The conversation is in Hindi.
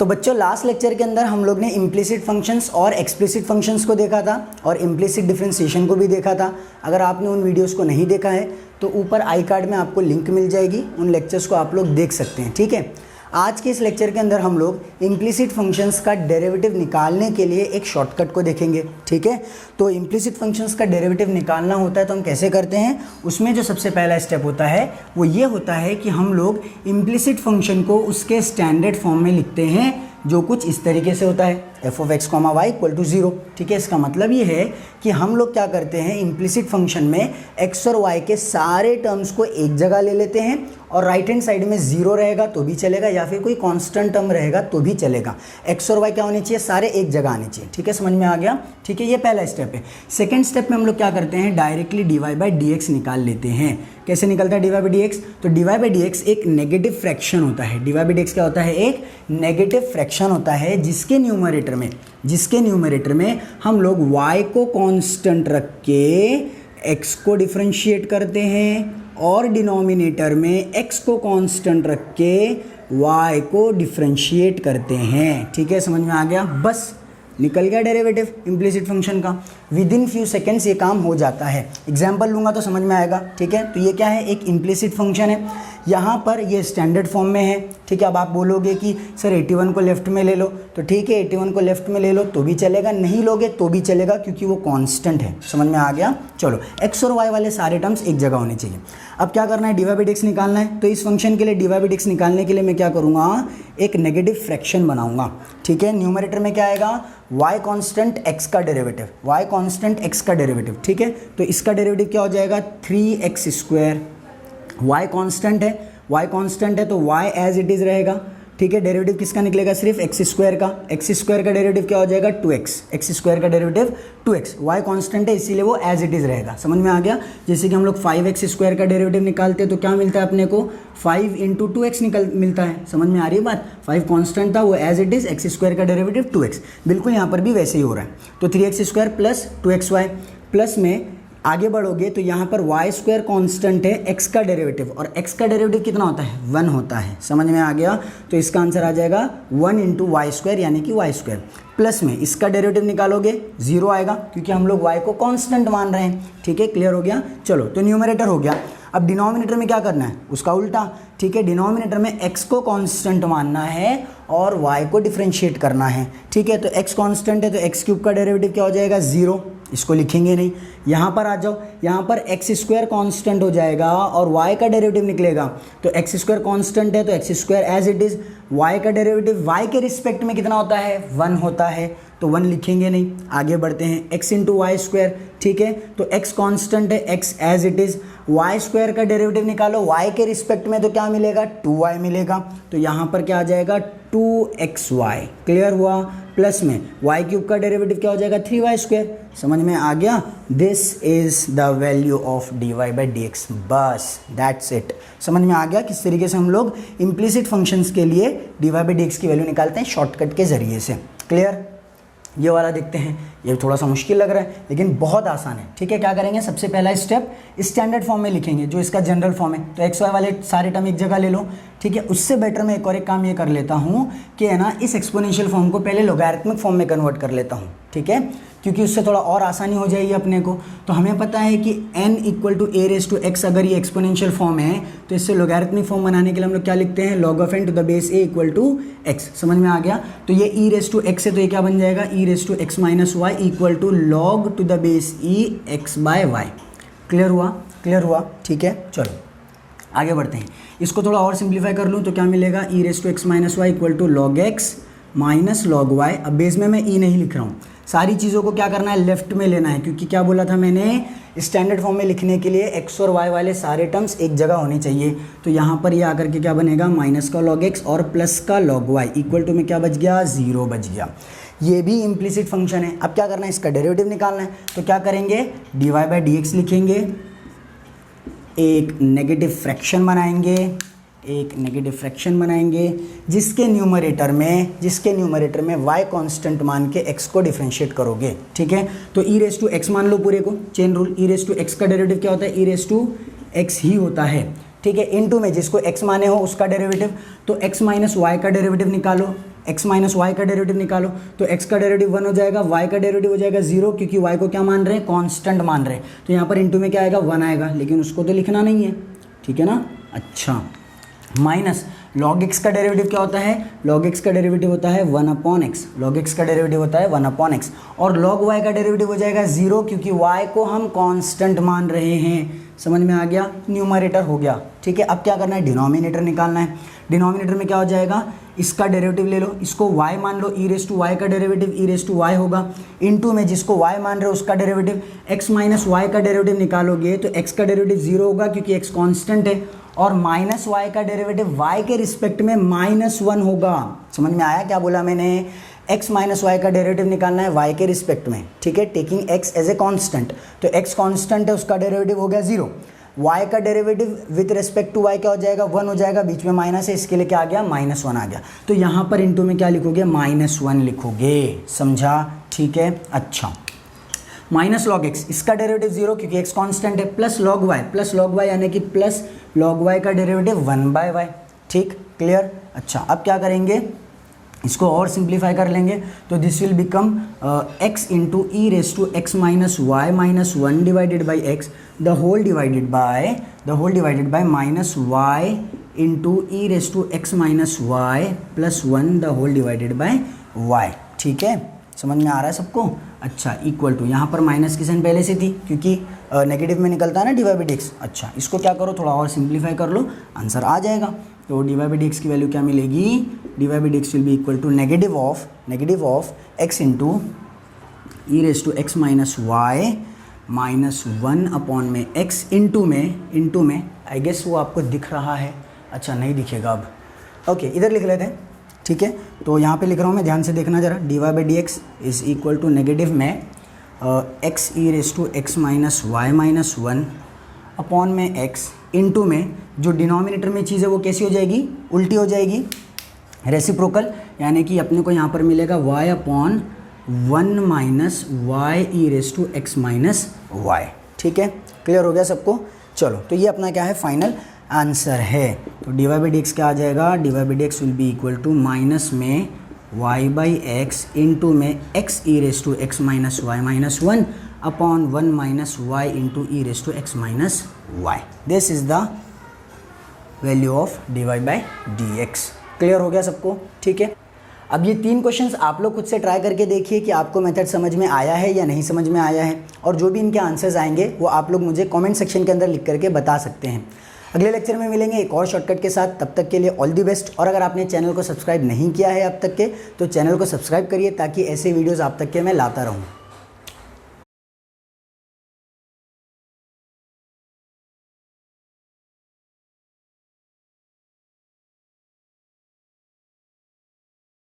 तो बच्चों लास्ट लेक्चर के अंदर हम लोग ने इम्प्लिसिट फंक्शंस और एक्सप्लिसिट फंक्शंस को देखा था और इम्प्लिसिट डिफरेंशिएशन को भी देखा था। अगर आपने उन वीडियोस को नहीं देखा है तो ऊपर आई कार्ड में आपको लिंक मिल जाएगी, उन लेक्चर्स को आप लोग देख सकते हैं। ठीक है, आज के इस लेक्चर के अंदर हम लोग इम्प्लिसिट फंक्शंस का डेरिवेटिव निकालने के लिए एक शॉर्टकट को देखेंगे। ठीक है, तो इम्प्लिसिट फंक्शंस का डेरिवेटिव निकालना होता है तो हम कैसे करते हैं, उसमें जो सबसे पहला स्टेप होता है वो ये होता है कि हम लोग इम्प्लिसिट फंक्शन को उसके स्टैंडर्ड फॉर्म में लिखते हैं, जो कुछ इस तरीके से होता है f(x, y) = 0। ठीक है, इसका मतलब ये है कि हम लोग क्या करते हैं, इम्प्लिसिट फंक्शन में x और y के सारे टर्म्स को एक जगह ले लेते हैं और राइट हैंड साइड में 0 रहेगा तो भी चलेगा या फिर कोई कांस्टेंट टर्म रहेगा तो भी चलेगा। x और y क्या होने चाहिए, सारे एक जगह आने चाहिए। ठीक है, समझ में आ गया। ठीक है, ये पहला स्टेप है। सेकेंड स्टेप में हम लोग क्या करते हैं, डायरेक्टली dy/dx निकाल लेते हैं। कैसे निकलता है dy/dx, तो dy/dx एक नेगेटिव फ्रैक्शन होता है। dy/dx क्या होता है, एक नेगेटिव फ्रैक्शन होता है जिसके न्यूमरेटर में हम लोग y को कांस्टेंट रख के x को डिफरेंशिएट करते हैं और डिनोमिनेटर में x को कांस्टेंट रख के y को डिफरेंशिएट करते हैं। ठीक है, समझ में आ गया। बस निकल गया डेरिवेटिव इम्प्लिसिट फंक्शन का। विद इन फ्यू सेकेंड्स ये काम हो जाता है। एग्जाम्पल लूँगा तो समझ में आएगा। ठीक है, तो ये क्या है, एक इम्प्लिसिट फंक्शन है, यहाँ पर ये स्टैंडर्ड फॉर्म में है। ठीक है, अब आप बोलोगे कि सर 81 को लेफ्ट में ले लो, तो ठीक है 81 को लेफ्ट में ले लो तो भी चलेगा, नहीं लोगे तो भी चलेगा क्योंकि वो कांस्टेंट है। समझ में आ गया। चलो, x और y वाले सारे टर्म्स एक जगह होने चाहिए। अब क्या करना है, dy/dx निकालना है। तो इस फंक्शन के लिए dy/dx निकालने के लिए मैं क्या करूँगा, एक नेगेटिव फ्रैक्शन बनाऊँगा। ठीक है, न्यूमरेटर में क्या आएगा, y कांस्टेंट x का डेरिवेटिव, y कांस्टेंट x का डेरिवेटिव। ठीक है, तो इसका डेरिवेटिव क्या हो जाएगा, 3x²। y कांस्टेंट है तो y एज इट इज़ रहेगा। ठीक है, डेरिवेटिव किसका निकलेगा, सिर्फ x² का। x² का डेरिवेटिव क्या हो जाएगा, 2x। x² का डेरिवेटिव 2x। y कांस्टेंट है इसीलिए वो एज इट इज़ रहेगा। समझ में आ गया। जैसे कि हम लोग 5x² का डेरिवेटिव निकालते हैं तो क्या मिलता है अपने को, 5 × 2x मिलता है। समझ में आ रही है बात। 5 कांस्टेंट था, वो एज इट इज़, x² का डेरिवेटिव 2x। बिल्कुल यहाँ पर भी वैसे ही हो रहा है। तो 3x² + 2xy प्लस में आगे बढ़ोगे तो यहाँ पर y² कांस्टेंट है, x का डेरिवेटिव, और x का डेरिवेटिव कितना होता है, 1 होता है। समझ में आ गया। तो इसका आंसर आ जाएगा 1 × y² यानी कि y²। प्लस में इसका डेरिवेटिव निकालोगे 0 आएगा क्योंकि हम लोग y को कांस्टेंट मान रहे हैं। ठीक है, क्लियर हो गया। चलो, तो न्यूमरेटर हो गया। अब डिनोमिनेटर में क्या करना है, उसका उल्टा। ठीक है, डिनोमिनेटर में x को कांस्टेंट मानना है और y को डिफरेंशिएट करना है। ठीक है, तो x कांस्टेंट है तो x³ का डेरिवेटिव क्या हो जाएगा, 0। इसको लिखेंगे नहीं। यहाँ पर आ जाओ, यहाँ पर x² कांस्टेंट हो जाएगा और y का डेरिवेटिव निकलेगा। तो x² कांस्टेंट है तो x² as it is, y का डेरिवेटिव y के रिस्पेक्ट में कितना होता है, 1 होता है, तो 1 लिखेंगे नहीं। आगे बढ़ते हैं, x × y²। ठीक है, तो x कांस्टेंट है, x as it is, y² का डेरिवेटिव निकालो y के रिस्पेक्ट में तो क्या मिलेगा, 2y मिलेगा। तो यहाँ पर क्या आ जाएगा, 2xy। क्लियर हुआ। प्लस में y³ का डेरिवेटिव क्या हो जाएगा, 3y²। समझ में आ गया। This is the value of dy/dx। बस दैट्स इट। समझ में आ गया किस तरीके से हम लोग इम्प्लिसिट फंक्शंस के लिए dy/dx की वैल्यू निकालते हैं शॉर्टकट के जरिए से। क्लियर। ये वाला देखते हैं, ये थोड़ा सा मुश्किल लग रहा है लेकिन बहुत आसान है। ठीक है, क्या करेंगे, सबसे पहला स्टेप स्टैंडर्ड फॉर्म में लिखेंगे जो इसका जनरल फॉर्म है। तो x y वाले सारे टर्म एक जगह ले लो। ठीक है, उससे बेटर मैं एक काम ये कर लेता हूँ कि है ना, इस एक्सपोनेंशियल फॉर्म को पहले लोगैरिथमिक फॉर्म में कन्वर्ट कर लेता हूँ। ठीक है, क्योंकि उससे थोड़ा और आसानी हो जाएगी अपने को। तो हमें पता है कि n = a⁻x अगर ये एक्सपोनेंशियल फॉर्म है तो इससे लोगैरिथमिक फॉर्म बनाने के लिए हम लोग क्या लिखते हैं, log of n to the base a = x। समझ में आ गया। तो ये e⁻x है तो ये क्या बन जाएगा, e⁻x - y = log to the base e x/y। Clear हुआ। ठीक है, चलो आगे बढ़ते हैं। इसको थोड़ा और सिंप्लीफाई कर लूँ तो क्या मिलेगा, e⁻x - y = log x - log y। अब बेस में मैं e नहीं लिख रहा हूँ, सारी चीज़ों को क्या करना है, लेफ्ट में लेना है, क्योंकि क्या बोला था मैंने, स्टैंडर्ड फॉर्म में लिखने के लिए x और y वाले सारे टर्म्स एक जगह होने चाहिए। तो यहाँ पर ये आकर के क्या बनेगा, माइनस का log x और प्लस का log y इक्वल टू में क्या बच गया, 0 बच गया। ये भी इम्प्लिसिट फंक्शन है। अब क्या करना है, इसका डेरिवेटिव निकालना है। तो क्या करेंगे, dy/dx लिखेंगे, एक नेगेटिव फ्रैक्शन बनाएंगे जिसके न्यूमरेटर में y कांस्टेंट मान के x को डिफरेंशिएट करोगे। ठीक है, तो e⁻x मान लो पूरे को, चेन रूल। e⁻x का डेरिवेटिव क्या होता है, e⁻x ही होता है। ठीक है, इनटू में जिसको x माने हो उसका डेरिवेटिव, तो x - y का डेरिवेटिव निकालो। x माइनस वाई का डेरिवेटिव निकालो, तो x का डेरिवेटिव 1 हो जाएगा, y का डेरिवेटिव हो जाएगा 0, क्योंकि y को क्या मान रहे हैं, कांस्टेंट मान रहे हैं। तो यहाँ पर इंटू में क्या आएगा, 1 आएगा, लेकिन उसको तो लिखना नहीं है, ठीक है ना। अच्छा, माइनस log x का डेरिवेटिव क्या होता है, log x का डेरिवेटिव होता है 1/x, log x का डेरिवेटिव होता है 1/x, और log y का डेरिवेटिव हो जाएगा 0, क्योंकि y को हम कांस्टेंट मान रहे हैं। समझ में आ गया, न्यूमरेटर हो गया, ठीक है। अब क्या करना है, डिनोमिनेटर निकालना है। डिनोमिनेटर में क्या हो जाएगा, इसका डेरिवेटिव ले लो, इसको y मान लो, e रेस टू y का derivative e raise to y होगा, इनटू में जिसको y मान रहे हो उसका डेरिवेटिव, x माइनस वाई का डेरिवेटिव निकालोगे तो x का डेरिवेटिव 0 होगा, क्योंकि x कांस्टेंट है, और माइनस वाई का डेरिवेटिव y के रिस्पेक्ट में -1 होगा। समझ में आया क्या बोला मैंने, x माइनस वाई का डेरिवेटिव निकालना है y के रिस्पेक्ट में, ठीक है, taking x as a constant. तो x कांस्टेंट है, उसका डेरिवेटिव हो गया 0, y का derivative with respect to y क्या हो जाएगा, 1 हो जाएगा, बीच में माइनस है, इसके लिए क्या आ गया, -1 आ गया। तो यहाँ पर इंटू में क्या लिखोगे, -1 लिखोगे, समझा, ठीक है। अच्छा, माइनस लॉग x, इसका डेरिवेटिव 0, क्योंकि x कांस्टेंट है, प्लस लॉग y यानी कि प्लस लॉग y का डेरिवेटिव 1/y, ठीक, क्लियर। अच्छा, अब क्या करेंगे, इसको और सिंप्लीफाई कर लेंगे, तो this will become x into e raise to x minus Y minus 1 divided by x the whole divided by minus y into e raise to x minus y plus 1 the whole divided by y, ठीक है, समझ में आ रहा है सबको। अच्छा, इक्वल टू, यहाँ पर माइनस की साइन पहले से थी, क्योंकि नेगेटिव में निकलता है ना d Y by D x. अच्छा, इसको क्या करो, थोड़ा और सिंप्लीफाई कर लो, आंसर आ जाएगा। तो d Y by D x की वैल्यू क्या मिलेगी, d Y by D x will be equal to negative of x into e raise to x minus Y minus 1 में एक्स इंटू में आई गेस वो आपको दिख रहा है, अच्छा नहीं दिखेगा अब, ओके, इधर लिख लेते हैं, ठीक है। तो यहाँ पे लिख रहा हूँ मैं, ध्यान से देखना जरा, D Y by D X is equal to negative में x e raise to x minus Y minus 1 में एक्स इंटू में जो डिनोमिनेटर में चीज़ है वो कैसी हो जाएगी, उल्टी हो जाएगी, रेसिप्रोकल, यानी कि अपने को यहाँ पर मिलेगा y/1 minus y e raise to x minus y, ठीक है, क्लियर हो गया सबको। चलो, तो ये अपना क्या है, फाइनल आंसर है। तो d Y by D x क्या आ जाएगा, d Y by D x will be equal to minus में y बाई एक्स इंटू में x e raise to x minus Y minus 1/1 minus y into e raise to x minus y. This is the value of d Y by D x. Clear हो गया सबको, ठीक है। अब ये 3 क्वेश्चंस आप लोग खुद से ट्राई करके देखिए कि आपको मेथड समझ में आया है या नहीं समझ में आया है, और जो भी इनके आंसर्स आएंगे वो आप लोग मुझे कमेंट सेक्शन के अंदर लिख करके बता सकते हैं। अगले लेक्चर में मिलेंगे एक और शॉर्टकट के साथ, तब तक के लिए ऑल दी बेस्ट। और अगर आपने चैनल को सब्सक्राइब नहीं किया है अब तक के, तो चैनल को सब्सक्राइब करिए, ताकि ऐसे वीडियोज़ आप तक के मैं लाता रहूँ।